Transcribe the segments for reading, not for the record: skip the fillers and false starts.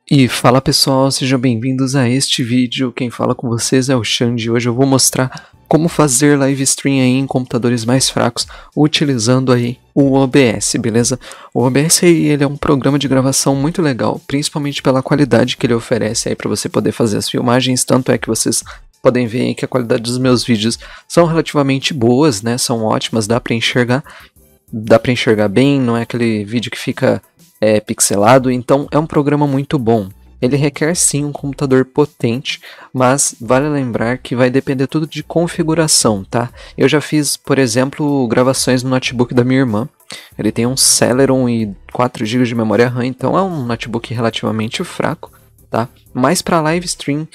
E fala pessoal, sejam bem-vindos a este vídeo. Quem fala com vocês é o Xande. Hoje eu vou mostrar como fazer live stream aí em computadores mais fracos utilizando aí o OBS, beleza? O OBS aí, ele é um programa de gravação muito legal, principalmente pela qualidade que ele oferece aí para você poder fazer as filmagens. Tanto é que vocês podem ver aí que a qualidade dos meus vídeos são relativamente boas, né? São ótimas, dá para enxergar bem, não é aquele vídeo que fica pixelado, então é um programa muito bom. Ele requer sim um computador potente, mas vale lembrar que vai depender tudo de configuração, tá? Eu já fiz, por exemplo, gravações no notebook da minha irmã. Ele tem um Celeron e 4 GB de memória RAM, então é um notebook relativamente fraco, tá? Mas para live stream,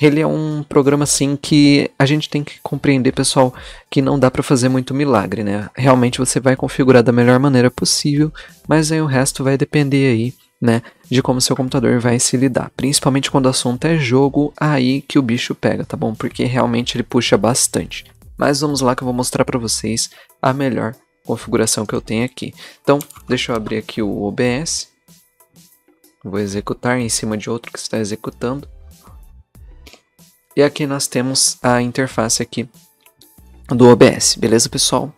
ele é um programa assim que a gente tem que compreender, pessoal, que não dá para fazer muito milagre, né? Realmente você vai configurar da melhor maneira possível, mas aí o resto vai depender aí, né, de como seu computador vai se lidar. Principalmente quando o assunto é jogo, aí que o bicho pega, tá bom? Porque realmente ele puxa bastante. Mas vamos lá que eu vou mostrar para vocês a melhor configuração que eu tenho aqui. Então, deixa eu abrir aqui o OBS. Vou executar em cima de outro que está executando. E aqui nós temos a interface aqui do OBS, beleza pessoal?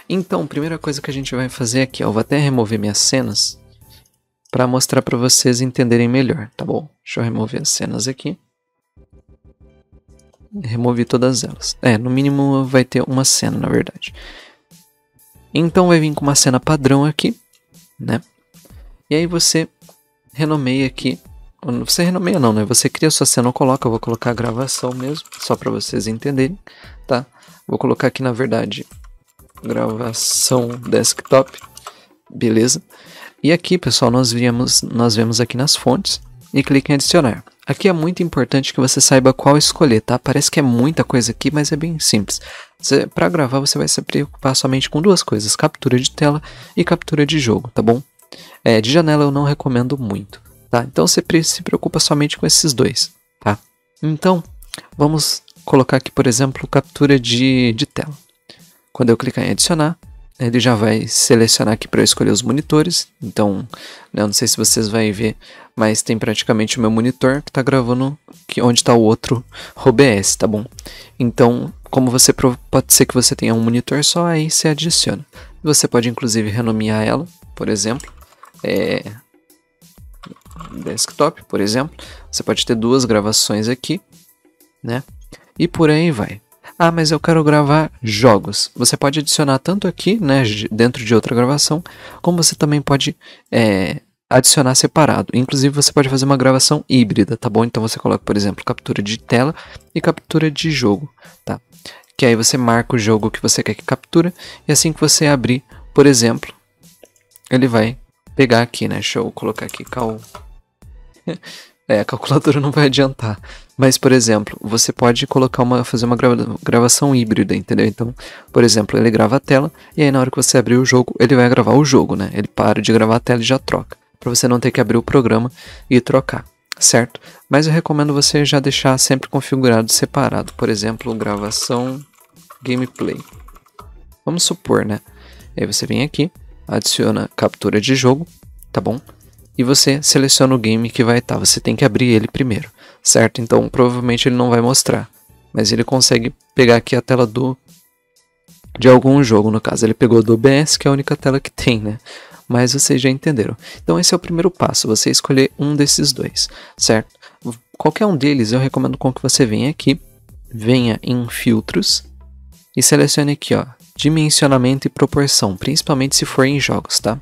Então, a primeira coisa que a gente vai fazer aqui, eu vou até remover minhas cenas para mostrar para vocês entenderem melhor, tá bom? Deixa eu remover as cenas aqui. Removi todas elas. No mínimo vai ter uma cena, na verdade. Então vai vir com uma cena padrão aqui, né? E aí você renomeia aqui. Você renomeia não, né? Você cria sua cena ou coloca. Eu vou colocar a gravação mesmo, só para vocês entenderem, tá? Vou colocar aqui, na verdade, gravação desktop, beleza? E aqui, pessoal, nós vemos aqui nas fontes e clique em adicionar. Aqui é muito importante que você saiba qual escolher, tá? Parece que é muita coisa aqui, mas é bem simples. Para gravar, você vai se preocupar somente com duas coisas: captura de tela e captura de jogo, tá bom? De janela eu não recomendo muito. Tá? Então você se preocupa somente com esses dois, tá? Então, vamos colocar aqui, por exemplo, captura de tela. Quando eu clicar em adicionar, ele já vai selecionar aqui para eu escolher os monitores. Então, eu não sei se vocês vão ver, mas tem praticamente o meu monitor que está gravando onde está o outro OBS, tá bom? Então, como pode ser que você tenha um monitor só, aí você adiciona. Você pode inclusive renomear ela, por exemplo, desktop, por exemplo. Você pode ter duas gravações aqui, né? E por aí vai. Ah, mas eu quero gravar jogos. Você pode adicionar tanto aqui, né, dentro de outra gravação, como você também pode adicionar separado. Inclusive você pode fazer uma gravação híbrida, tá bom? Então você coloca, por exemplo, captura de tela e captura de jogo, tá? Que aí você marca o jogo que você quer que captura e assim que você abrir, por exemplo, ele vai pegar aqui, né? Deixa eu colocar aqui a calculadora não vai adiantar. Mas, por exemplo, você pode fazer uma gravação híbrida, entendeu? Então, por exemplo, ele grava a tela e aí na hora que você abrir o jogo, ele vai gravar o jogo, né? Ele para de gravar a tela e já troca, para você não ter que abrir o programa e trocar, certo? Mas eu recomendo você já deixar sempre configurado separado. Por exemplo, gravação gameplay. Vamos supor, né? Aí você vem aqui, adiciona captura de jogo, tá bom? E você seleciona o game que vai estar. Você tem que abrir ele primeiro, certo? Então provavelmente ele não vai mostrar, mas ele consegue pegar aqui a tela de algum jogo. No caso ele pegou do OBS, que é a única tela que tem, né? Mas vocês já entenderam. Então esse é o primeiro passo, você escolher um desses dois, certo? Qualquer um deles eu recomendo que você venha aqui, venha em filtros e selecione aqui, ó, dimensionamento e proporção, principalmente se for em jogos, tá?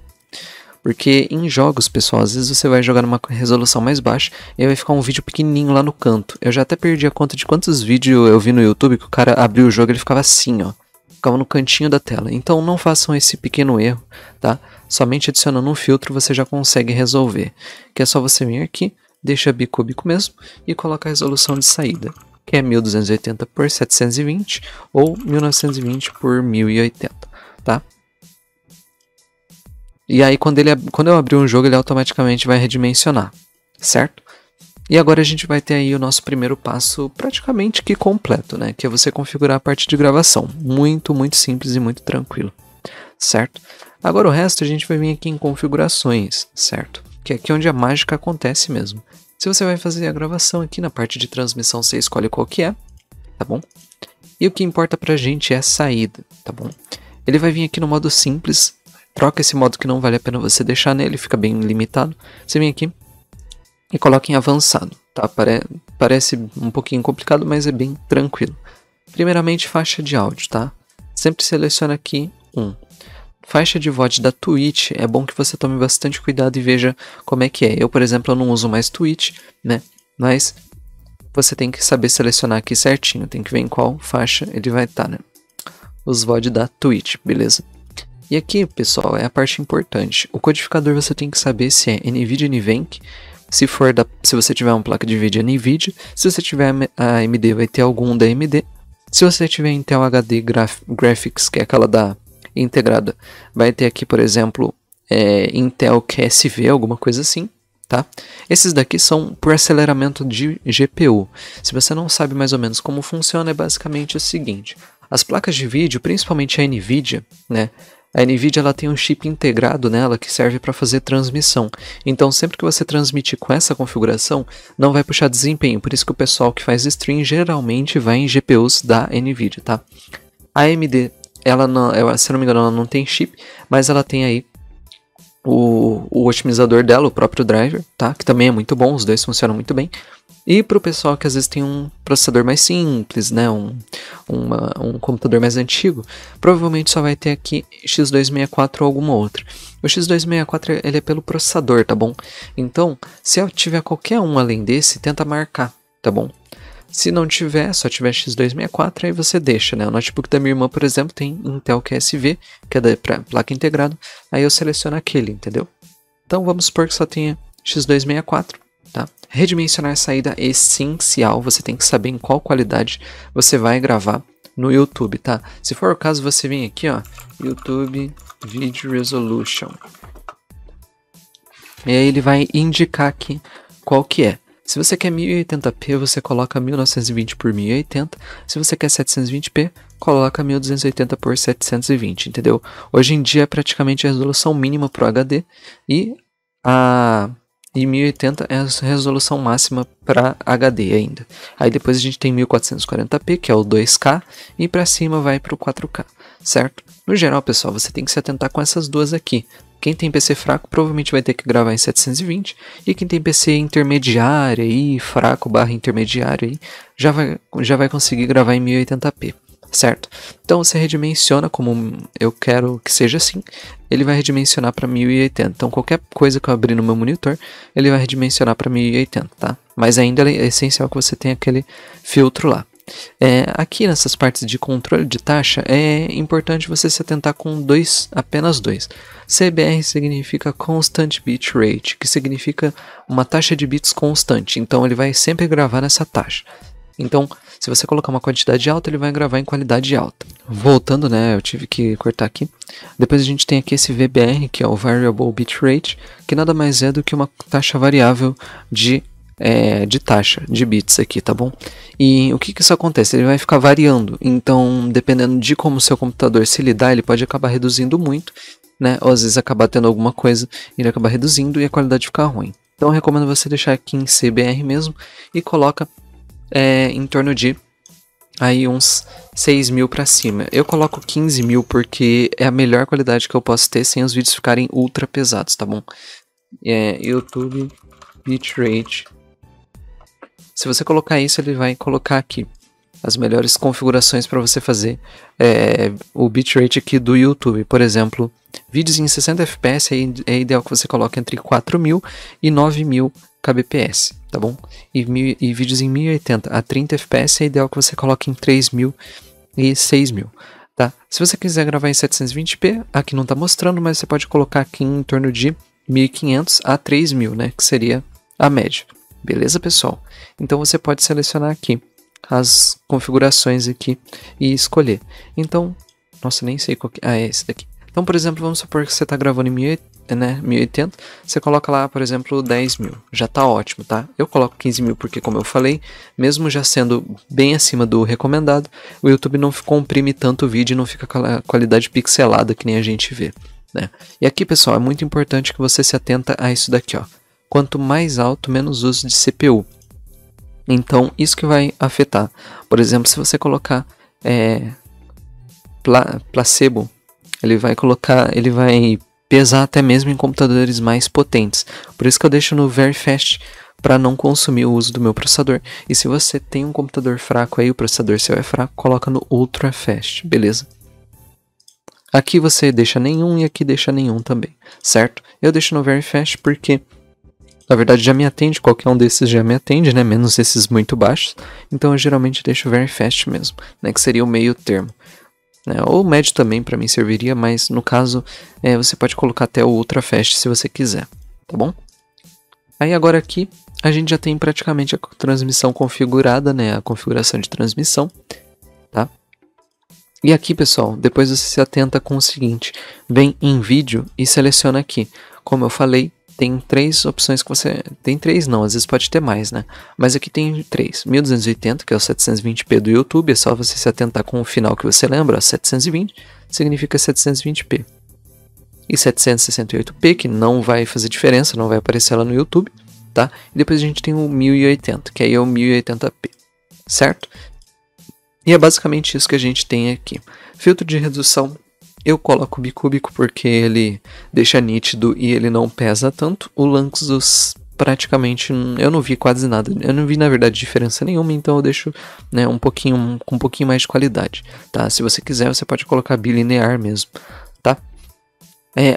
Porque em jogos, pessoal, às vezes você vai jogar numa resolução mais baixa e aí vai ficar um vídeo pequenininho lá no canto. Eu já até perdi a conta de quantos vídeos eu vi no YouTube que o cara abriu o jogo e ele ficava assim, ó. Ficava no cantinho da tela. Então não façam esse pequeno erro, tá? Somente adicionando um filtro você já consegue resolver. Que é só você vir aqui, deixa bico a bico mesmo e coloca a resolução de saída, que é 1280 por 720 ou 1920 por 1080, tá? E aí quando eu abrir um jogo, ele automaticamente vai redimensionar, certo? E agora a gente vai ter aí o nosso primeiro passo praticamente que completo, né? Que é você configurar a parte de gravação. Muito, muito simples e muito tranquilo, certo? Agora o resto a gente vai vir aqui em configurações, certo? Que é aqui onde a mágica acontece mesmo. Se você vai fazer a gravação aqui na parte de transmissão, você escolhe qual que é, tá bom? E o que importa pra gente é a saída, tá bom? Ele vai vir aqui no modo simples, troca esse modo que não vale a pena você deixar nele, fica bem limitado. Você vem aqui e coloca em avançado, tá? Parece um pouquinho complicado, mas é bem tranquilo. Primeiramente, faixa de áudio, tá? Sempre seleciona aqui Faixa de VOD da Twitch, é bom que você tome bastante cuidado e veja como é que é. Eu, por exemplo, eu não uso mais Twitch, né? Mas você tem que saber selecionar aqui certinho, tem que ver em qual faixa ele vai estar, né? Os VOD da Twitch, beleza? E aqui, pessoal, é a parte importante. O codificador você tem que saber se é NVIDIA NVENC, se você tiver uma placa de vídeo NVIDIA, se você tiver a AMD vai ter algum da AMD, se você tiver Intel HD Graphics, que é aquela da integrada, vai ter aqui, por exemplo, Intel QSV, alguma coisa assim, tá? Esses daqui são por aceleramento de GPU. Se você não sabe mais ou menos como funciona, é basicamente o seguinte: as placas de vídeo, principalmente a NVIDIA, né? A NVIDIA ela tem um chip integrado nela que serve para fazer transmissão. Então, sempre que você transmitir com essa configuração, não vai puxar desempenho. Por isso que o pessoal que faz stream geralmente vai em GPUs da NVIDIA, tá? A AMD, ela não, se eu não me engano, ela não tem chip, mas ela tem aí o otimizador dela, o próprio driver, tá? Que também é muito bom, os dois funcionam muito bem. E para o pessoal que às vezes tem um processador mais simples, né? Um computador mais antigo, provavelmente só vai ter aqui x264 ou alguma outra. O x264 ele é pelo processador, tá bom? Então, se eu tiver qualquer um além desse, tenta marcar, tá bom? Se não tiver, só tiver x264, aí você deixa, né? O notebook da minha irmã, por exemplo, tem Intel QSV, que é da placa integrada, aí eu seleciono aquele, entendeu? Então vamos supor que só tenha x264, tá? Redimensionar saída é essencial, você tem que saber em qual qualidade você vai gravar no YouTube, tá? Se for o caso, você vem aqui, ó, YouTube Video Resolution. E aí ele vai indicar aqui qual que é. Se você quer 1080p, você coloca 1920 por 1080. Se você quer 720p, coloca 1280 por 720, entendeu? Hoje em dia é praticamente a resolução mínima para o HD e 1080 é a resolução máxima para HD ainda. Aí depois a gente tem 1440p, que é o 2K, e para cima vai para o 4K, certo? No geral, pessoal, você tem que se atentar com essas duas aqui. Quem tem PC fraco provavelmente vai ter que gravar em 720, e quem tem PC intermediário aí, fraco / intermediário aí, já vai conseguir gravar em 1080p, certo? Então você redimensiona como eu quero que seja assim, ele vai redimensionar para 1080. Então qualquer coisa que eu abrir no meu monitor, ele vai redimensionar para 1080, tá? Mas ainda é essencial que você tenha aquele filtro lá. Aqui nessas partes de controle de taxa é importante você se atentar com apenas dois. CBR significa Constant Bit Rate, que significa uma taxa de bits constante, então ele vai sempre gravar nessa taxa. Então, se você colocar uma quantidade alta, ele vai gravar em qualidade alta. Voltando, né, eu tive que cortar aqui. Depois a gente tem aqui esse VBR, que é o Variable Bit Rate, que nada mais é do que uma taxa variável de taxa de bits aqui, tá bom? E o que isso acontece? Ele vai ficar variando, então dependendo de como o seu computador se lidar, ele pode acabar reduzindo muito, né? Ou às vezes acabar tendo alguma coisa, ele acaba reduzindo e a qualidade fica ruim. Então eu recomendo você deixar aqui em CBR mesmo e coloca em torno de aí uns 6.000 para cima. Eu coloco 15.000 porque é a melhor qualidade que eu posso ter sem os vídeos ficarem ultra pesados, tá bom? YouTube Bitrate. Se você colocar isso, ele vai colocar aqui as melhores configurações para você fazer o bitrate aqui do YouTube. Por exemplo, vídeos em 60 fps é ideal que você coloque entre 4.000 e 9.000 kbps, tá bom? E vídeos em 1080 a 30 fps é ideal que você coloque em 3.000 e 6.000, tá? Se você quiser gravar em 720p, aqui não está mostrando, mas você pode colocar aqui em torno de 1.500 a 3.000, né? Que seria a média. Beleza, pessoal? Então você pode selecionar aqui as configurações aqui e escolher. Então, nossa, nem sei qual que é esse daqui. Então, por exemplo, vamos supor que você está gravando em 1080, você coloca lá, por exemplo, 10.000. Já está ótimo, tá? Eu coloco 15.000 porque, como eu falei, mesmo já sendo bem acima do recomendado, o YouTube não comprime tanto o vídeo e não fica com a qualidade pixelada que nem a gente vê, né? E aqui, pessoal, é muito importante que você se atenta a isso daqui, ó. quanto mais alto, menos uso de CPU. Então, isso que vai afetar. Por exemplo, se você colocar placebo, ele vai pesar até mesmo em computadores mais potentes. Por isso que eu deixo no Very Fast, para não consumir o uso do meu processador. E se você tem um computador fraco aí, o processador seu é fraco, coloca no Ultra Fast, beleza? Aqui você deixa nenhum e aqui deixa nenhum também, certo? Eu deixo no Very Fast porque, na verdade, já me atende, qualquer um desses já me atende, né? Menos esses muito baixos. Então eu geralmente deixo Very Fast mesmo, né? Que seria o meio termo. Ou médio também para mim serviria, mas no caso você pode colocar até o Ultra Fast se você quiser, tá bom? Aí agora aqui a gente já tem praticamente a transmissão configurada, né? A configuração de transmissão, tá? E aqui, pessoal, depois você se atenta com o seguinte: vem em vídeo e seleciona aqui. Como eu falei, tem 3 opções que você... Tem 3 não, às vezes pode ter mais, né? Mas aqui tem 3. 1280, que é o 720p do YouTube, é só você se atentar com o final que você lembra, 720 significa 720p. E 768p, que não vai fazer diferença, não vai aparecer lá no YouTube, tá? E depois a gente tem o 1080, que aí é o 1080p, certo? E é basicamente isso que a gente tem aqui. Filtro de redução, eu coloco bicúbico porque ele deixa nítido e ele não pesa tanto. O Lanczos praticamente eu não vi quase nada. Eu não vi, na verdade, diferença nenhuma, então eu deixo, né, com um pouquinho mais de qualidade, tá? Se você quiser, você pode colocar bilinear mesmo, tá?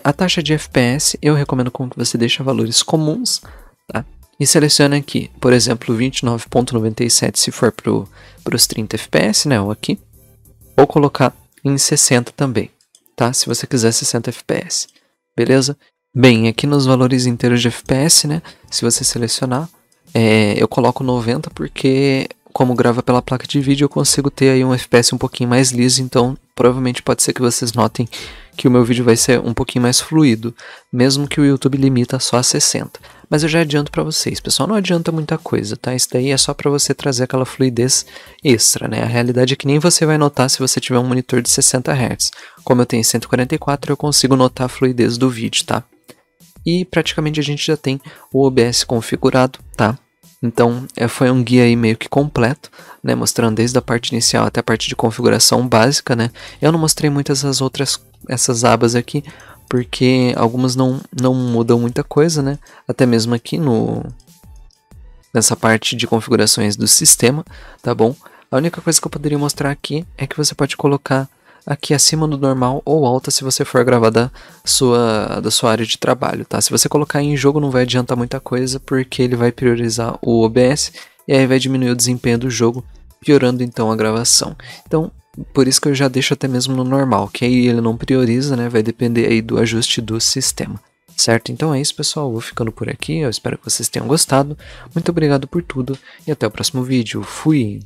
A taxa de FPS, eu recomendo que você deixe valores comuns, tá? E selecione aqui, por exemplo, 29.97 se for para os 30 FPS, né, ou aqui. Ou colocar em 60 também, tá? Se você quiser 60 FPS, beleza? Bem, aqui nos valores inteiros de FPS, né, se você selecionar, eu coloco 90 porque, como grava pela placa de vídeo, eu consigo ter aí um FPS um pouquinho mais liso, então provavelmente pode ser que vocês notem que o meu vídeo vai ser um pouquinho mais fluido, mesmo que o YouTube limita só a 60. Mas eu já adianto para vocês, pessoal, não adianta muita coisa, tá? Isso daí é só para você trazer aquela fluidez extra, né? A realidade é que nem você vai notar se você tiver um monitor de 60 Hz. Como eu tenho 144, eu consigo notar a fluidez do vídeo, tá? E praticamente a gente já tem o OBS configurado, tá? Então, foi um guia aí meio que completo, né, mostrando desde a parte inicial até a parte de configuração básica, né. Eu não mostrei muitas essas abas aqui, porque algumas não mudam muita coisa, né, até mesmo aqui nessa parte de configurações do sistema, tá bom? A única coisa que eu poderia mostrar aqui é que você pode colocar aqui acima do normal ou alta se você for gravar da sua área de trabalho, tá? Se você colocar em jogo não vai adiantar muita coisa, porque ele vai priorizar o OBS e aí vai diminuir o desempenho do jogo, piorando então a gravação. Então, por isso que eu já deixo até mesmo no normal, que aí ele não prioriza, né? Vai depender aí do ajuste do sistema, certo? Então é isso, pessoal, eu vou ficando por aqui, eu espero que vocês tenham gostado. Muito obrigado por tudo e até o próximo vídeo. Fui!